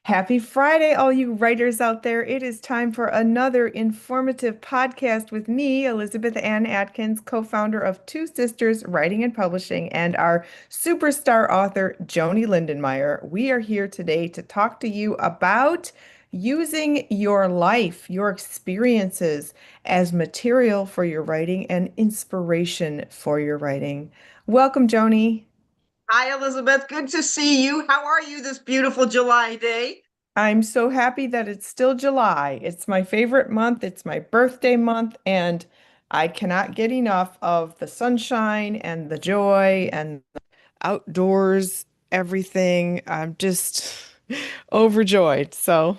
Happy Friday, all you writers out there. It is time for another informative podcast with me, Elizabeth Ann Atkins, co-founder of Two Sisters Writing and Publishing, and our superstar author, Joanie Lindenmeyer. We are here today to talk to you about using your life, your experiences as material for your writing and inspiration for your writing. Welcome, Joanie. Hi, Elizabeth. Good to see you. How are you this beautiful July day? I'm so happy that it's still July. It's my favorite month. It's my birthday month, and I cannot get enough of the sunshine and the joy and outdoors, everything. I'm just overjoyed. So,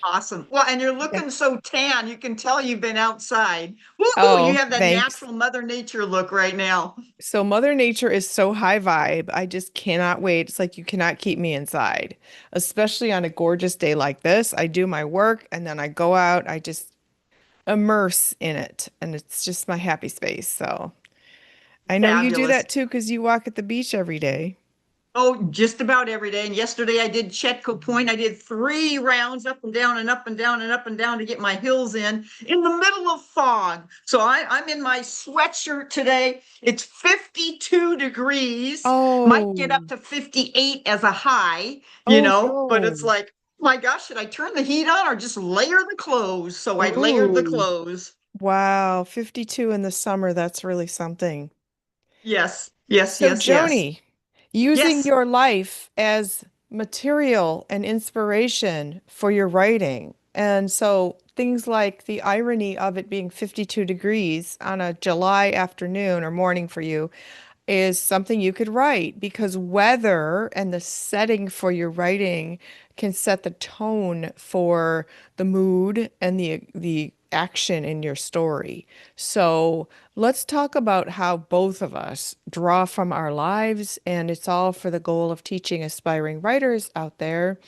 Awesome. Well, and you're yeah. looking so tan. You can tell you've been outside. Woohoo! You Oh, have that thanks. natural Mother Nature look right now. So Mother Nature is so high vibe. I just cannot wait. It's like you cannot keep me inside, especially on a gorgeous day like this. I do my work and then I go out. I just immerse in it, and it's just my happy space. So I know you do Fabulous. that too because you walk at the beach every day. Oh, just about every day. And yesterday I did Chetco Point. I did 3 rounds up and down and up and down and up and down to get my hills in the middle of fog. So I'm in my sweatshirt today. It's 52 degrees. Might get up Oh, to 58 as a high, oh but it's no. like, my gosh, should I turn the heat on or just layer the clothes? So I layered the Ooh, clothes. wow. 52 in the summer. That's really something. Yes, yes, So, yes, yes. Joni, using Yes. your life as material and inspiration for your writing. And so things like the irony of it being 52 degrees on a July afternoon or morning for you is something you could write because weather and the setting for your writing can set the tone for the mood and the action in your story. So let's talk about how both of us draw from our lives, and it's all for the goal of teaching aspiring writers out there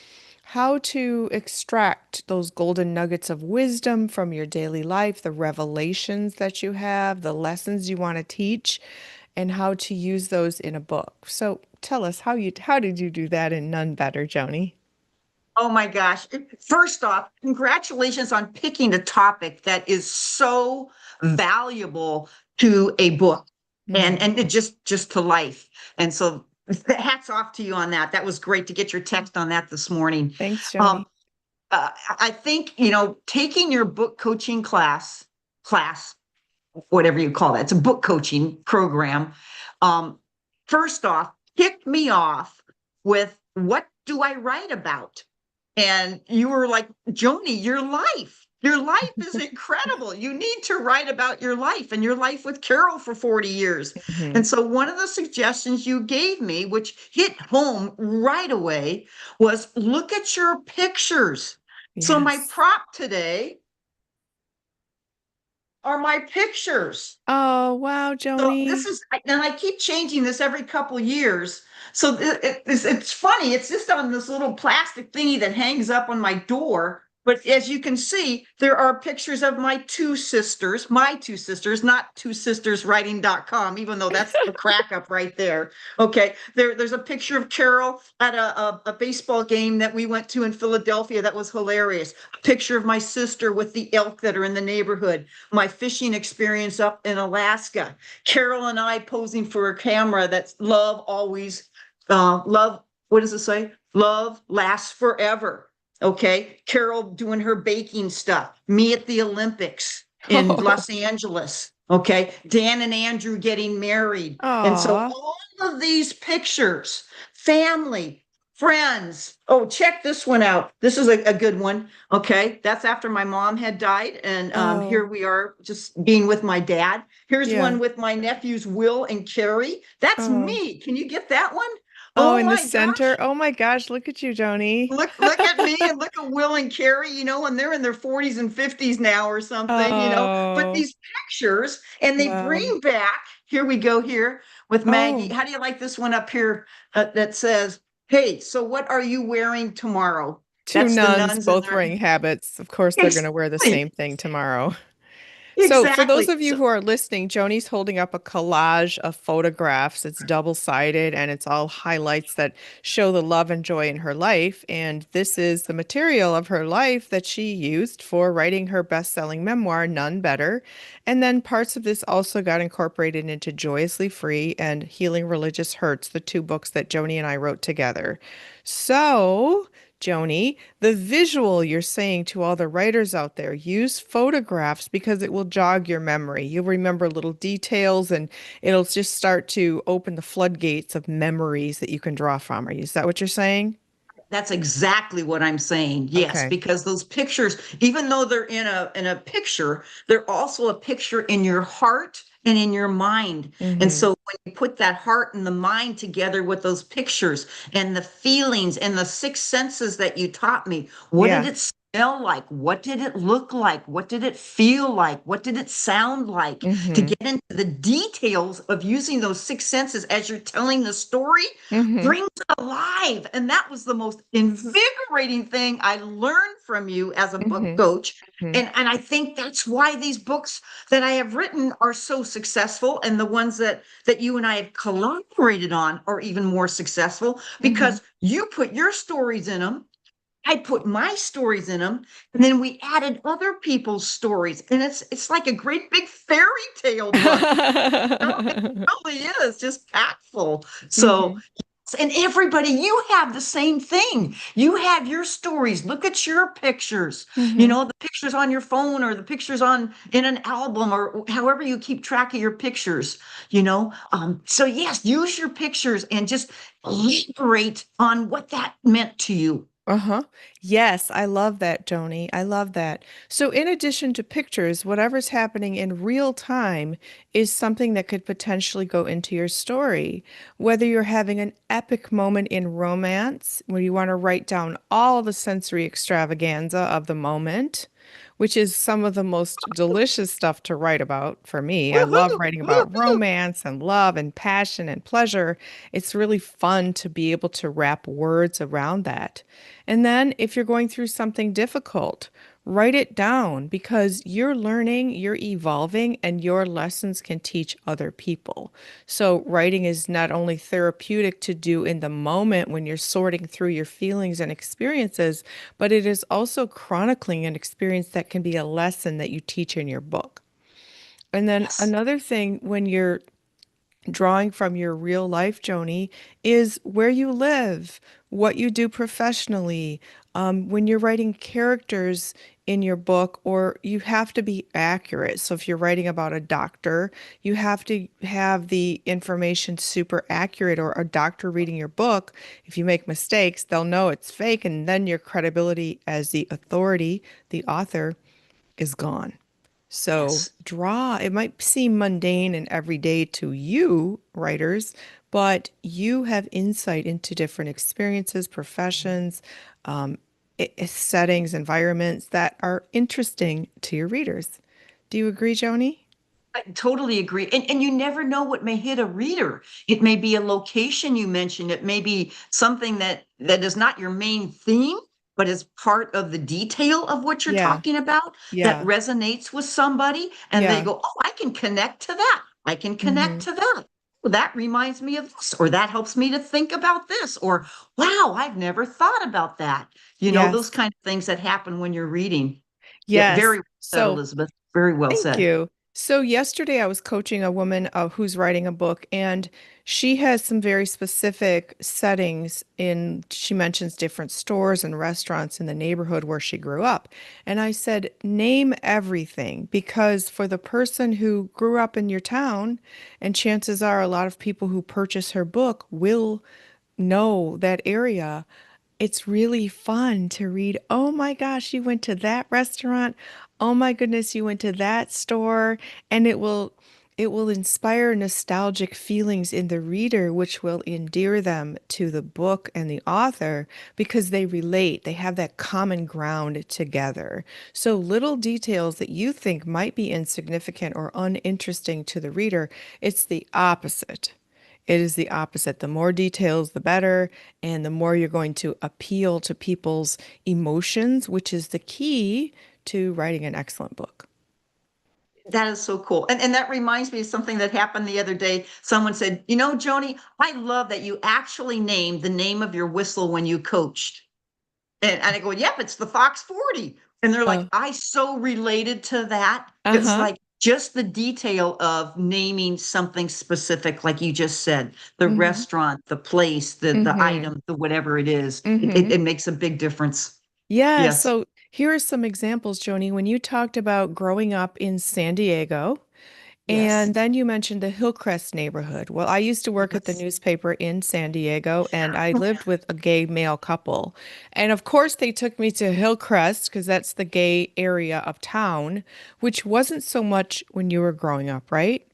how to extract those golden nuggets of wisdom from your daily life, the revelations that you have, the lessons you want to teach, and how to use those in a book. So tell us how did you do that in None Better, Joni? Oh my gosh. First off, congratulations on picking a topic that is so valuable to a book and Hmm. and it just to life. And so hats off to you on that. That was great to get your text on that this morning. Thanks, Um, Joni. I think, taking your book coaching class, whatever you call that, it's a book coaching program. Um, First off, kick me off with what do I write about? And you were like, Joni, your life. Your life is incredible. You need to write about your life and your life with Carol for 40 years. Hmm. And so, one of the suggestions you gave me, which hit home right away, was look at your pictures. So, my Yes. prop today are my pictures. Oh, wow, So this Joni. is, and I keep changing this every couple years. So it's funny. It's just on this little plastic thingy that hangs up on my door. But as you can see, there are pictures of my two sisters, not twosisterswriting.com, even though that's a crack up right there. Okay. There's a picture of Carol at a baseball game that we went to in Philadelphia. That was hilarious. A picture of my sister with the elk that are in the neighborhood, my fishing experience up in Alaska, Carol and I posing for a camera that's love always, love, what does it say? Love lasts forever. Okay. Carol doing her baking stuff, me at the Olympics in Oh, Los Angeles. Okay. Dan and Andrew getting married. And so aw. all of these pictures, family, friends. Oh, check this one out. This is a good one. Okay. That's after my mom had died. And here Oh, we are just being with my dad. Here's yeah. one with my nephews, Will and Carrie. That's Oh. me. Can you get that one? Oh, Oh in the my center. gosh. Oh my gosh, look at you, Joni. Look at me and look at Will and Carrie, and they're in their 40s and 50s now or something. But Oh, these pictures, and they wow. bring back, here we go here with Maggie. Oh, How do you like this one up here that says, hey, so what are you wearing tomorrow? two That's the nuns nuns in both their wearing habits. Of course, they're going to wear the exactly. same thing tomorrow. So, for those Exactly. of you So who are listening, Joni's holding up a collage of photographs. It's double-sided and it's all highlights that show the love and joy in her life. And this is the material of her life that she used for writing her best-selling memoir, None Better. And then parts of this also got incorporated into Joyously Free and Healing Religious Hurts, the two books that Joni and I wrote together. So, Joni, the visual you're saying to all the writers out there, use photographs because it will jog your memory. You'll remember little details and it'll just start to open the floodgates of memories that you can draw from. Is that what you're saying? that's exactly what I'm saying. Yes, Okay. because those pictures, even though they're in a picture, they're also a picture in your heart and in your mind. And Mm-hmm. so when you put that heart and the mind together with those pictures and the feelings and the six senses that you taught me, what did Yeah. it smell like? What did it look like? What did it feel like? What did it sound like? To Mm-hmm. get into the details of using those six senses as you're telling the story Mm-hmm. brings it alive. And that was the most invigorating thing I learned from you as a book Mm-hmm. coach. Mm-hmm. And I think that's why these books that I have written are so successful, and the ones that you and I have collaborated on are even more successful Mm-hmm. because you put your stories in them. I put my stories in them, and then we added other people's stories, and it's like a great big fairy tale book. It really is just packed full. So Mm-hmm. and everybody, you have the same thing. You have your stories. Look at your pictures. You Mm-hmm. know, the pictures on your phone or the pictures on in an album or however you keep track of your pictures, you know. So yes, use your pictures and just elaborate on what that meant to you. Uh-huh. Yes, I love that, Joni. I love that. So, in addition to pictures, whatever's happening in real time is something that could potentially go into your story. Whether you're having an epic moment in romance, where you want to write down all the sensory extravaganza of the moment, which is some of the most delicious stuff to write about for me. I love Woohoo! writing about Woohoo! romance and love and passion and pleasure. It's really fun to be able to wrap words around that. And then if you're going through something difficult, write it down because you're learning, you're evolving, and your lessons can teach other people. So, writing is not only therapeutic to do in the moment when you're sorting through your feelings and experiences, but it is also chronicling an experience that can be a lesson that you teach in your book. And then Yes. another thing when you're drawing from your real life, Joni, is where you live, what you do professionally. When you're writing characters in your book, or you have to be accurate. So if you're writing about a doctor, you have to have the information super accurate, or a doctor reading your book. If you make mistakes, they'll know it's fake, and then your credibility as the authority, the author, is gone. So Yes. draw, it might seem mundane and everyday to you, writers, but you have insight into different experiences, professions, um, settings, environments that are interesting to your readers. Do you agree, Joni? I totally agree. And you never know what may hit a reader. It may be a location you mentioned. It may be something that is not your main theme, but is part of the detail of what you're Yeah, talking about that yeah, resonates with somebody. And they yeah. go, oh, I can connect to that. I can connect Hmm. to that. Well, that reminds me of this, or that helps me to think about this, or wow, I've never thought about that. You know, those Yes, kind of things that happen when you're reading. Yeah, very yes. well said, So Elizabeth. Very well thank said. you. So yesterday I was coaching a woman who's writing a book, and she has some very specific settings in, she mentions different stores and restaurants in the neighborhood where she grew up. And I said, name everything, because for the person who grew up in your town, and chances are a lot of people who purchase her book will know that area, it's really fun to read. Oh my gosh, you went to that restaurant. Oh my goodness, you went to that store. And it will inspire nostalgic feelings in the reader, which will endear them to the book and the author because they relate. They have that common ground together. So little details that you think might be insignificant or uninteresting to the reader, it's the opposite. It is the opposite. The more details, the better, and the more you're going to appeal to people's emotions, which is the key to writing an excellent book. That is so cool. And that reminds me of something that happened the other day. Someone said, you know, Joni, I love that you actually named the name of your whistle when you coached. And I go, yep, it's the Fox 40. And they're like, Oh, I so related to that. It's uh-huh. like just the detail of naming something specific, like you just said, the Mm-hmm. restaurant, the place, the Mm-hmm. item, the whatever it is. Mm-hmm. It makes a big difference. Yeah, Yes. so here are some examples, Joni. When you talked about growing up in San Diego, Yes. and then you mentioned the Hillcrest neighborhood. Well, I used to work at the Yes. newspaper in San Diego, and I lived with a gay male couple. And of course, they took me to Hillcrest because that's the gay area of town, which wasn't so much when you were growing up, right?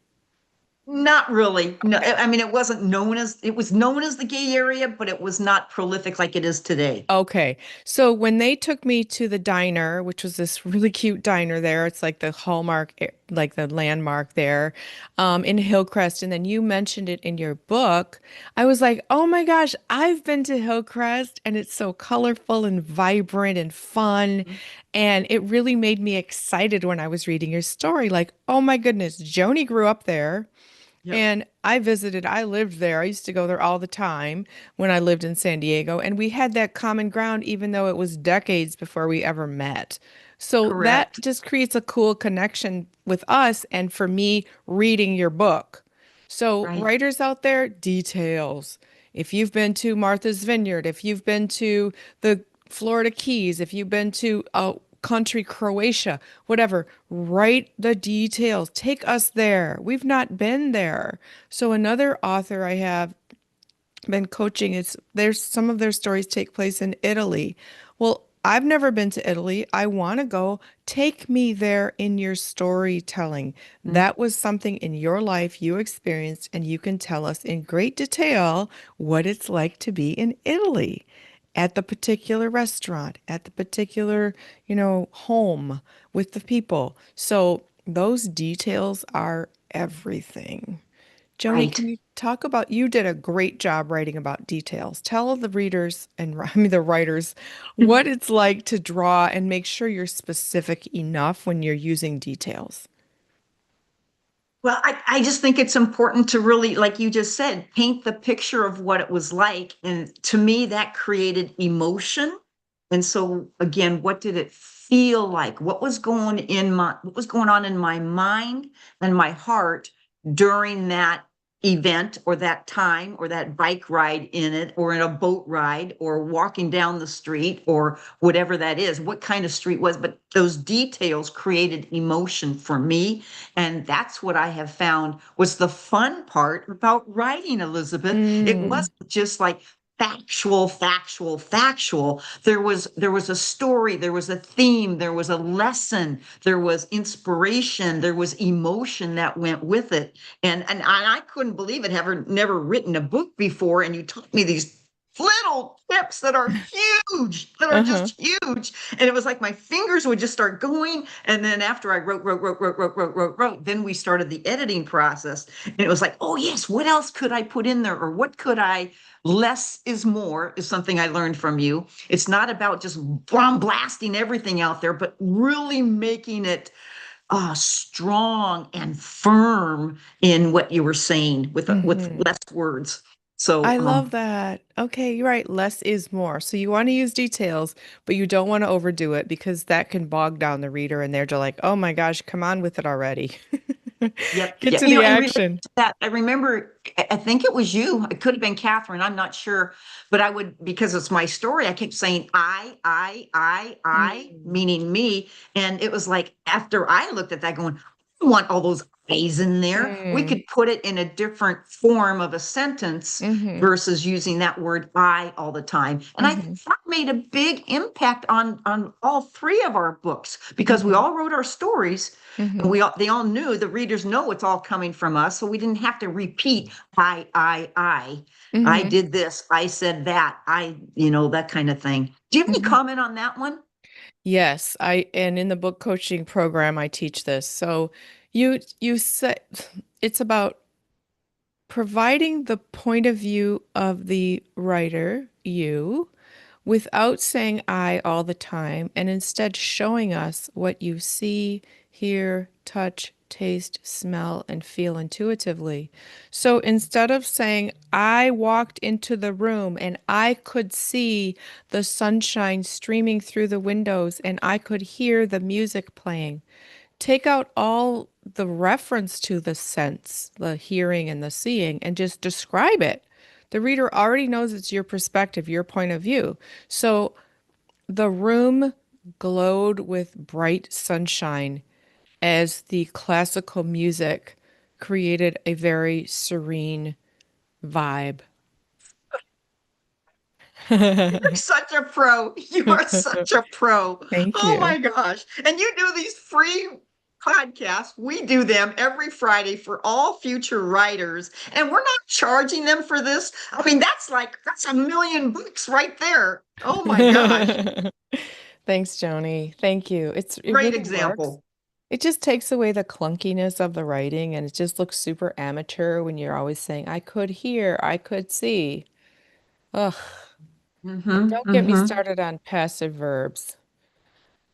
Not really. No, Okay. I mean, it was known as the gay area, but it was not prolific like it is today. Okay. So when they took me to the diner, which was this really cute diner there, it's like the hallmark, like the landmark there, in Hillcrest, and then you mentioned it in your book, I was like, oh my gosh, I've been to Hillcrest, and it's so colorful and vibrant and fun. And it really made me excited when I was reading your story. Like, oh my goodness, Joni grew up there. Yep. And I visited, I lived there. I used to go there all the time when I lived in San Diego. And we had that common ground, even though it was decades before we ever met. So that Correct. just creates a cool connection with us and for me reading your book. So, Right. writers out there, details. If you've been to Martha's Vineyard, if you've been to the Florida Keys, if you've been to a country, Croatia, whatever, write the details. Take us there. We've not been there. So, another author I have been coaching is there's some of their stories take place in Italy. Well, I've never been to Italy. I want to go. Take me there in your storytelling. Mm. That was something in your life you experienced, and you can tell us in great detail what it's like to be in Italy at the particular restaurant, at the particular, home with the people. So those details are everything. Joni, Right. can you talk about, you did a great job writing about details. Tell the readers and I mean the writers what it's like to draw and make sure you're specific enough when you're using details. Well, I just think it's important to really, like you just said, paint the picture of what it was like. And to me, that created emotion. And so again, what did it feel like? What was going on in my mind and my heart during that event or that time or that bike ride in it or in a boat ride or walking down the street or whatever that is, what kind of street was, but those details created emotion for me. And that's what I have found was the fun part about writing, Elizabeth. It Mm, wasn't just like factual. There was a story, there was a theme, there was a lesson, there was inspiration, there was emotion that went with it. And I couldn't believe it, having never written a book before, and you taught me these little tips that are huge, that are uh-huh. just huge. And it was like my fingers would just start going. And then after I wrote, then we started the editing process. And it was like, oh yes, what else could I put in there? Or what could I less is more is something I learned from you. It's not about just bomb blasting everything out there, but really making it strong and firm in what you were saying with Hmm. less words. So I love that. Okay, you're right. Less is more. So you want to use details, but you don't want to overdo it because that can bog down the reader and they're just like, oh my gosh, come on with it already. yep, Get yep. to You know, the and related action. to that, I remember, I think it was you. It could have been Catherine. I'm not sure, but I would, because it's my story, I kept saying Mm. meaning me. And it was like after I looked at that, going, I don't want all those I's in there. We Mm. could put it in a different form of a sentence Hmm. versus using that word I all the time. And I think Hmm. that made a big impact on all three of our books because we Hmm. all wrote our stories. And Hmm. they all knew, the readers know it's all coming from us. So we didn't have to repeat, I Hmm. did this, I said that, that kind of thing. Do you have any Hmm. comment on that one? Yes, and in the book coaching program I teach this. So you said it's about providing the point of view of the writer, you, without saying I all the time, and instead showing us what you see, hear, touch, taste, smell, and feel intuitively. So instead of saying, I walked into the room and I could see the sunshine streaming through the windows and I could hear the music playing, take out all the reference to the sense, the hearing and the seeing, and just describe it. The reader already knows it's your perspective, your point of view. So the room glowed with bright sunshine as the classical music created a very serene vibe. You're such a pro. You are such a pro. Thank Oh you. my gosh. And you do these free podcasts. We do them every Friday for all future writers. And we're not charging them for this. I mean, that's $1 million right there. Oh my gosh. Thanks, Joni. Thank you. It Great really works. example. It just takes away the clunkiness of the writing and it just looks super amateur when you're always saying, I could hear, I could see. Ugh. And Mm-hmm. don't get me Mm-hmm. started on passive verbs.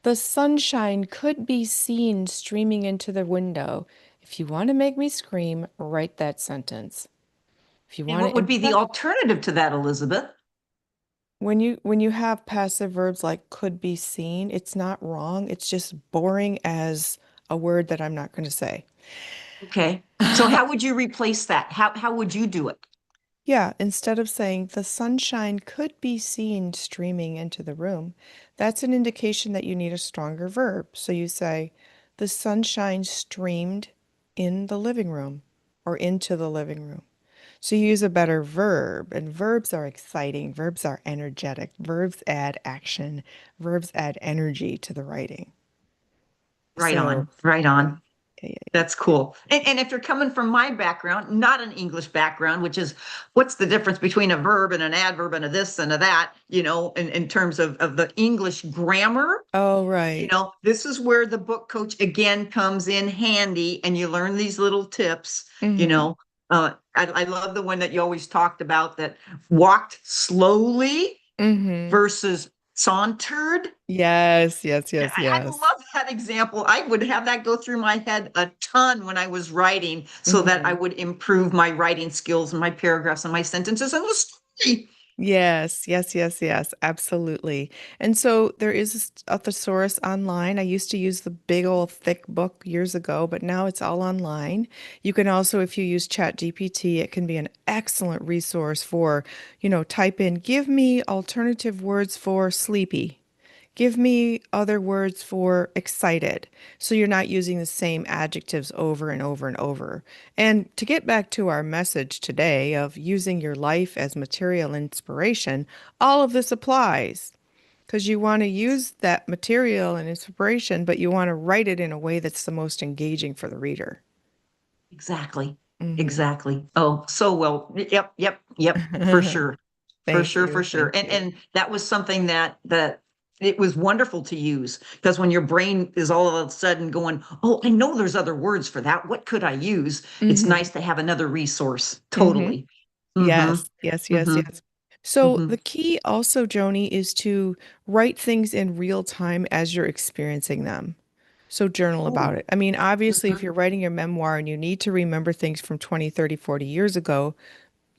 The sunshine could be seen streaming into the window. If you want to make me scream, write that sentence. If you And want what to, would be the instead, alternative to that, Elizabeth? when you have passive verbs like could be seen, it's not wrong. It's just boring as a word that I'm not going to say. Okay. So how would you replace that? How would you do it? Yeah, instead of saying the sunshine could be seen streaming into the room, that's an indication that you need a stronger verb. So you say the sunshine streamed in the living room or into the living room. So you use a better verb, and verbs are exciting, verbs are energetic, verbs add action, verbs add energy to the writing. Right So, on. Right yeah, on. yeah, yeah. That's cool. And if you're coming from my background, not an English background, which is what's the difference between a verb and an adverb and a this and a that, in terms of the English grammar, Oh, right. this is where the book coach again comes in handy and you learn these little tips, you Mm-hmm. know. I love the one that you always talked about that walked slowly Mm-hmm. versus sauntered. Yes, yes, yes, I yes. love that example. I would have that go through my head a ton when I was writing so that I Mm-hmm. would improve my writing skills and my paragraphs and my sentences and the story. Yes, yes, yes, yes, absolutely. And so there is a thesaurus online. I used to use the big old thick book years ago, but now it's all online. You can also, if you use ChatGPT, it can be an excellent resource for, type in, give me alternative words for sleepy. Give me other words for excited. So you're not using the same adjectives over and over and over. And to get back to our message today of using your life as material inspiration, all of this applies because you want to use that material and inspiration, but you want to write it in a way that's the most engaging for the reader. Exactly. Hmm. Exactly. Oh, so well. Yep, yep, yep, for sure. For Thank sure, for you. sure. Thank And you. and that was something that it was wonderful to use because when your brain is all of a sudden going, "Oh, I know there's other words for that. What could I use?" It's Hmm. nice to have another resource. Hmm. Totally. Mm-hmm. Yes, yes, yes, Mm-hmm. yes. So Mm-hmm. the key also, Joni, is to write things in real time as you're experiencing them. So journal Oh. about it. I mean, obviously, if Mhm. you're writing your memoir and you need to remember things from 20, 30, 40 years ago,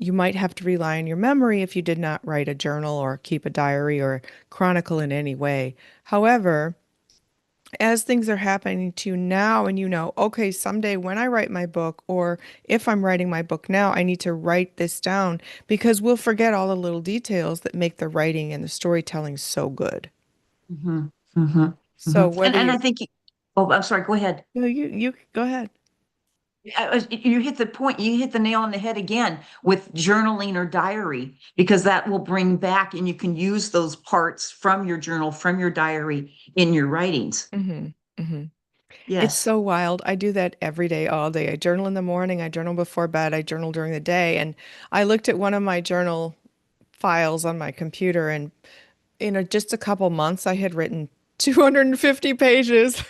you might have to rely on your memory if you did not write a journal or keep a diary or chronicle in any way. However, as things are happening to you now and okay, someday when I write my book or if I'm writing my book now, I need to write this down because we'll forget all the little details that make the writing and the storytelling so good. Mm-hmm. Mm-hmm. Mm-hmm. So And whether and I you're, think oh, I'm sorry, go ahead. you go ahead. You hit the point, you hit the nail on the head again with journaling or diary, because that will bring back and you can use those parts from your journal, from your diary in your writings. Hmm. Hmm. It's Yes. so wild. I do that every day, all day. I journal in the morning, I journal before bed, I journal during the day. And I looked at one of my journal files on my computer, and in just a couple months, I had written 250 pages.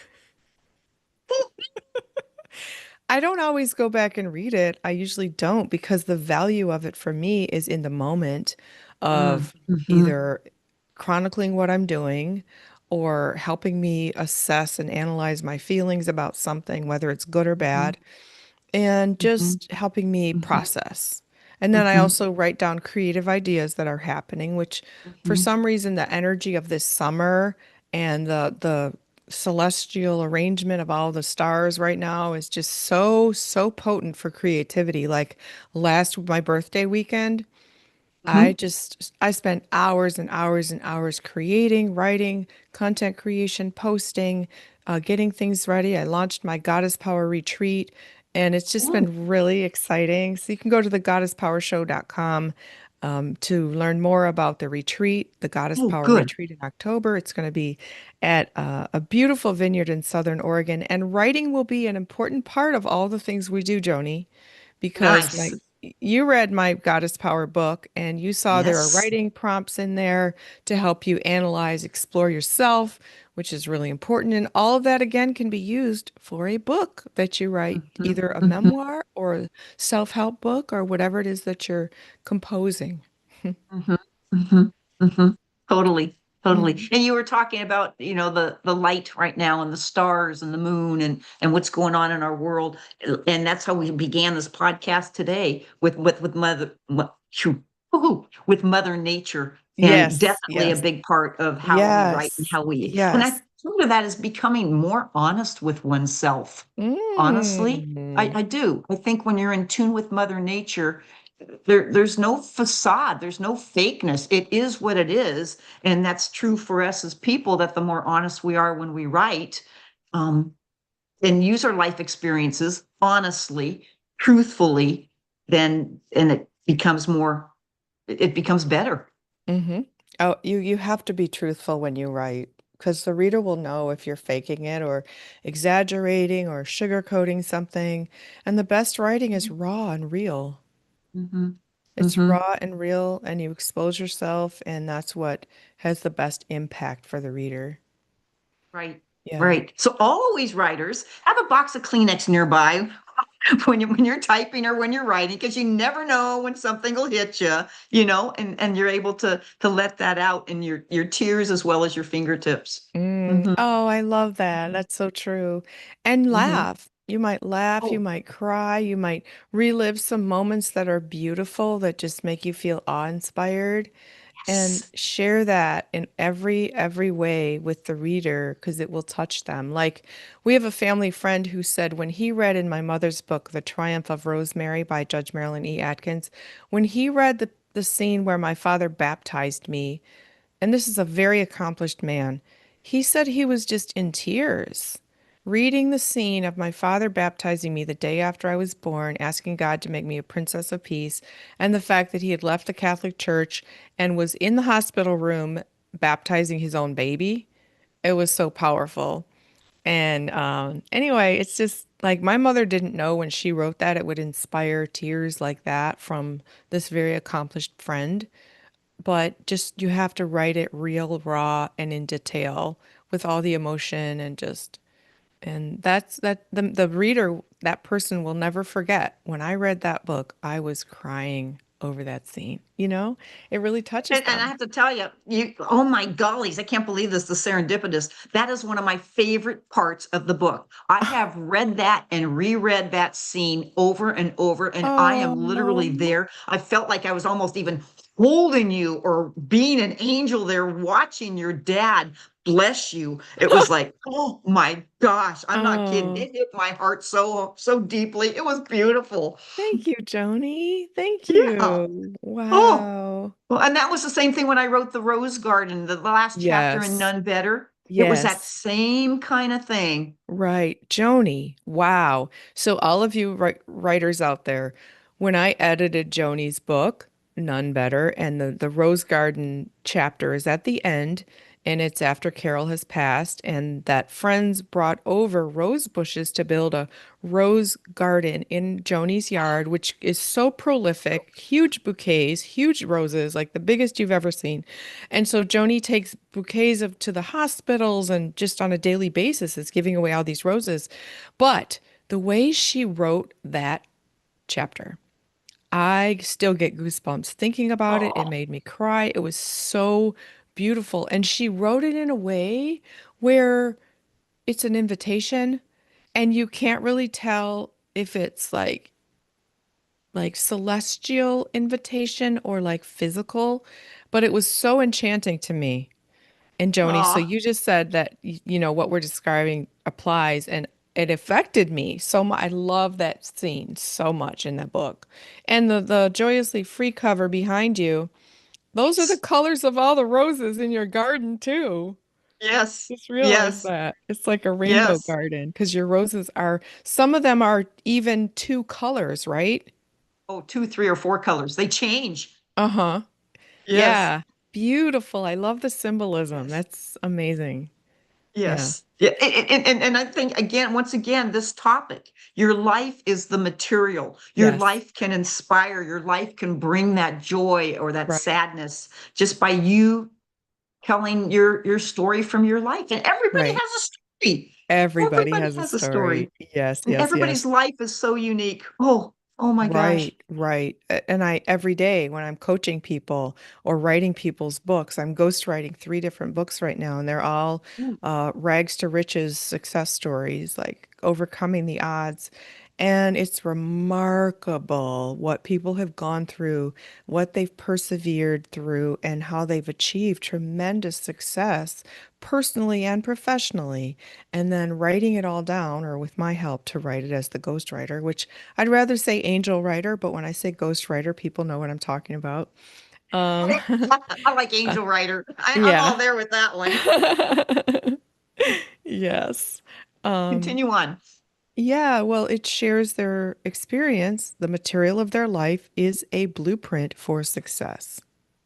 I don't always go back and read it. I usually don't because the value of it for me is in the moment of Mm-hmm. either chronicling what I'm doing or helping me assess and analyze my feelings about something, whether it's good or Mhm, bad, and mhm, just helping me mhm, process. And then I mhm, also write down creative ideas that are happening, which for mhm. some reason the energy of this summer and the celestial arrangement of all the stars right now is just so potent for creativity. Like last my birthday weekend, Mhm. I spent hours and hours and hours creating, writing, content creation, posting, getting things ready. I launched my Goddess Power retreat, and it's just Oh, been really exciting. So you can go to the goddesspowershow.com to learn more about the retreat, the Goddess oh, Power good. retreat in October. It's going to be at a beautiful vineyard in Southern Oregon, and writing will be an important part of all the things we do, Joni, because Nice. my you read my Goddess Power book and you saw there are Yes. writing prompts in there to help you analyze, explore yourself, which is really important. And all of that again can be used for a book that you write, Mhm, either a mhm. memoir or a self-help book or whatever it is that you're composing. hmm hmm hmm Totally, totally. Mhm. And you were talking about, the light right now and the stars and the moon and what's going on in our world. And that's how we began this podcast today with with Mother Nature, and Yes, definitely a yes, big part of how we write and yes, how we, and I yes. think of that as becoming more honest with oneself. Honestly, Mm. I do. I think when you're in tune with Mother Nature, there's no facade, there's no fakeness. It is what it is. And that's true for us as people, that the more honest we are when we write, um, and use our life experiences honestly, truthfully, then and it becomes better. Mm-hmm. Oh, you have to be truthful when you write because the reader will know if you're faking it or exaggerating or sugarcoating something. And the best writing is raw and real. Mm-hmm. It's Mm-hmm. raw and real, and you expose yourself, and that's what has the best impact for the reader. Right. Yeah. Right. So always, writers, have a box of Kleenex nearby when you're typing or when you're writing, because you never know when something will hit you, and you're able to let that out in your tears as well as your fingertips. Mm. Hmm Oh, I love that. That's so true. And hmm laugh. You might laugh, you Oh, might cry, you might relive some moments that are beautiful that just make you feel awe-inspired. And yes. share that in every way with the reader because it will touch them. Like we have a family friend who said when he read in my mother's book, The Triumph of Rosemary by Judge Marilyn E. Atkins, when he read the scene where my father baptized me, and this is a very accomplished man, he said he was just in tears. Reading the scene of my father baptizing me the day after I was born, asking God to make me a princess of peace, and the fact that he had left the Catholic Church and was in the hospital room baptizing his own baby, it was so powerful. And anyway, it's just like my mother didn't know when she wrote that it would inspire tears like that from this very accomplished friend. But just you have to write it real, raw, and in detail with all the emotion and just and that's that the reader, that person will never forget. When I read that book, I was crying over that scene. It really touches And I them. have to tell you, oh my gollies, I can't believe this, the serendipitous. That is one of my favorite parts of the book. I have read that and reread that scene over and over, and I am literally Oh, there. I felt like I was almost even holding you or being an angel there watching your dad bless you. It was like, oh my gosh, I'm not kidding. oh, It hit my heart so deeply. It was beautiful. thank you, Joni. Thank Yeah. you. Oh, Wow. well, and that was the same thing when I wrote The Rose Garden, the last chapter in Yes. None Better. It was that Yes. same kind of thing. Right. Joni. Wow. So all of you writers out there, when I edited Joni's book, None Better, and the Rose Garden chapter is at the end, and it's after Carol has passed, and that friends brought over rose bushes to build a rose garden in Joni's yard, which is so prolific, huge bouquets, huge roses, like the biggest you've ever seen. And so Joni takes bouquets of to the hospitals and just on a daily basis is giving away all these roses. But the way she wrote that chapter, I still get goosebumps thinking about it. It Oh, made me cry. It was so beautiful. And she wrote it in a way where it's an invitation and you can't really tell if it's like celestial invitation or like physical, but it was so enchanting to me. And Joni, so Aw, you just said that what we're describing applies and it affected me so much. I love that scene so much in that book. And the Joyously Free cover behind you, those are the colors of all the roses in your garden too. yes, Just realize yes, that. It's like a rainbow yes. garden because your roses are, some of them are even two colors, right? Oh, two, three, or four colors. They change. Uh-huh. Yes, Yeah. Beautiful. I love the symbolism. yes. That's amazing. Yeah. Yes. Yeah. And I think again, once again, this topic, your life is the material. Your Yes. life can inspire, your life can bring that joy or that Right. sadness just by you telling your story from your life. And everybody Right. has a story. Everybody Everybody has a has a story. story. Yes, And yes, yes. everybody's life is so unique. Oh, oh my gosh. Right, right. And I every day when I'm coaching people or writing people's books, I'm ghostwriting three different books right now, and they're all Mm. rags to riches success stories, like overcoming the odds. And it's remarkable what people have gone through, what they've persevered through, and how they've achieved tremendous success personally and professionally. And then writing it all down, or with my help to write it as the ghostwriter, which I'd rather say angel writer, but when I say ghost writer, people know what I'm talking about. Um, I like Angel Writer. I'm all yeah. there with that one. Yes. Um, Continue on. yeah, well, it shares their experience. The material of their life is a blueprint for success.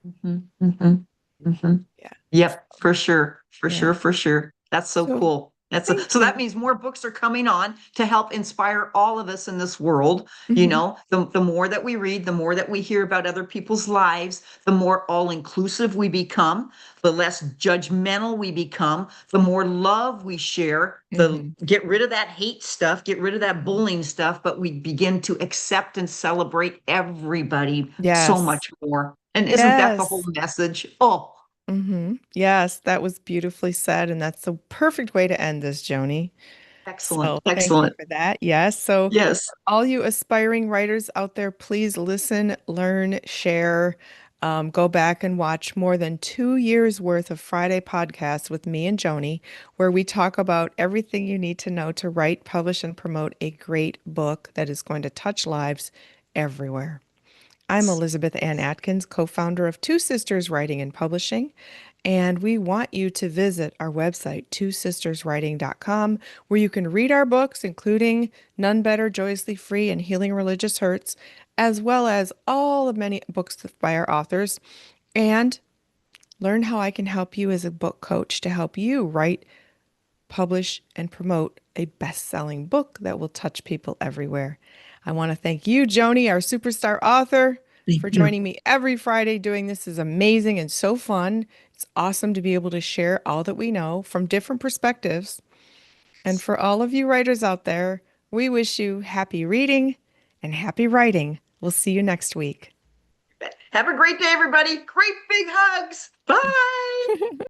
Mhm, mhm, mhm. Yeah. Yep, for sure, for Yeah. sure, for sure. That's so So cool. thank So that you. means more books are coming on to help inspire all of us in this world. You Hmm. know, the more that we read, the more that we hear about other people's lives, the more all-inclusive we become, the less judgmental we become, the more love we share, the Hmm. get rid of that hate stuff, get rid of that bullying stuff, but we begin to accept and celebrate everybody so Yes. much more. And isn't that the whole Yes. message? Oh, Yes, that was beautifully said. And that's the perfect way to end this, Joni. excellent, So thank you excellent. for that. Yes. So Yes. all you aspiring writers out there, please listen, learn, share. Go back and watch more than 2 years worth of Friday podcasts with me and Joni, where we talk about everything you need to know to write, publish, and promote a great book that is going to touch lives everywhere. I'm Elizabeth Ann Atkins, co-founder of Two Sisters Writing and Publishing, and we want you to visit our website, twosisterswriting.com, where you can read our books, including Nun Better, Joyously Free, and Healing Religious Hurts, as well as all the many books by our authors, and learn how I can help you as a book coach to help you write, publish, and promote a best-selling book that will touch people everywhere. I want to thank you, Joni, our superstar author, Thank for you. joining me every Friday doing this. Is amazing and so fun. It's awesome to be able to share all that we know from different perspectives. And for all of you writers out there, we wish you happy reading and happy writing. We'll see you next week. Have a great day, everybody. Great big hugs. Bye.